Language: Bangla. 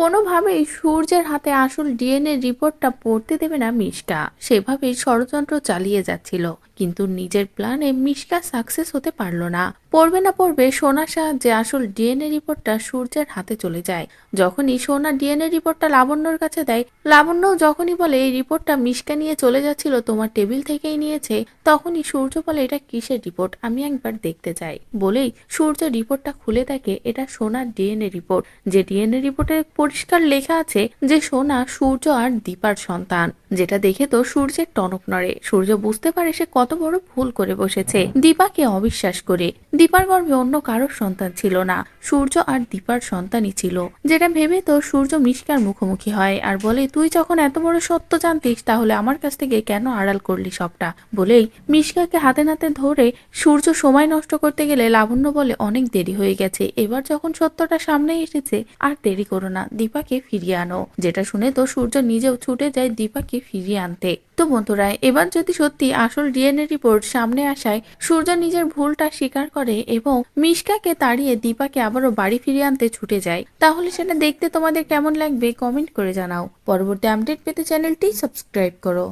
কোনোভাবেই সূর্যের হাতে আসল ডিএনএ রিপোর্টটা পড়তে দেবে না মিশকা। সেভাবেই ষড়যন্ত্র চালিয়ে যাচ্ছিল, কিন্তু নিজের প্ল্যানে মিশকা সাকসেস হতে পারলো না। পড়বে না পড়বে সোনার সাহায্যে আসল ডিএনএ রিপোর্টটা সূর্যের হাতে চলে যায়। যখনই সোনা ডিএনএ রিপোর্টটা লাবণ্যর কাছে দেয়, লাবণ্য যখনই বলে এই রিপোর্টটা মিশকা নিয়ে চলে যাচ্ছিল, তোমার টেবিল থেকেই নিয়েছে, তখনই সূর্য বলে এটা কিসের রিপোর্ট, আমি একবার দেখতে চাই। বলেই সূর্য রিপোর্টটা খুলে দেখে এটা সোনার ডিএনএ রিপোর্ট। যে ডিএনএ রিপোর্টে পরিষ্কার লেখা আছে যে সোনা সূর্য আর দীপার সন্তান। যেটা দেখে তো সূর্যের টনক নড়ে। সূর্য বুঝতে পারে সে কত বড় ভুল করে বসেছে, দীপাকে অবিশ্বাস করে। দীপার গর্ভে অন্য কারোর সন্তান ছিল না, সূর্য আর দীপার সন্তানই ছিল। যেটা ভেবে তো সূর্য মিশকার মুখোমুখি হয় আর বলে, তুই যখন এত বড় সত্য জানতিস তাহলে আমার কাছ থেকে কেন আড়াল করলি সবটা। বলেই মিশকাকে হাতে নাতে ধরে সূর্য সময় নষ্ট করতে গেলে লাবণ্য বলে, অনেক দেরি হয়ে গেছে, এবার যখন সত্যটা সামনে এসেছে আর দেরি করো না, দীপাকে ফিরিয়ে আনো। যেটা শুনে তো সূর্য নিজেও ছুটে যায় দীপাকে ফিরিয়ে আনতে। তো বন্ধুরা, এবার যদি সত্যি আসল ডিএনএ রিপোর্ট সামনে আসায় সূর্য নিজের ভুলটা স্বীকার করে এবং মিশকাকে তাড়িয়ে দীপাকে আবারও বাড়ি ফিরিয়ে আনতে ছুটে যায়, তাহলে সেটা দেখতে তোমাদের কেমন লাগবে কমেন্ট করে জানাও। পরবর্তী আপডেট পেতে চ্যানেলটি সাবস্ক্রাইব করো।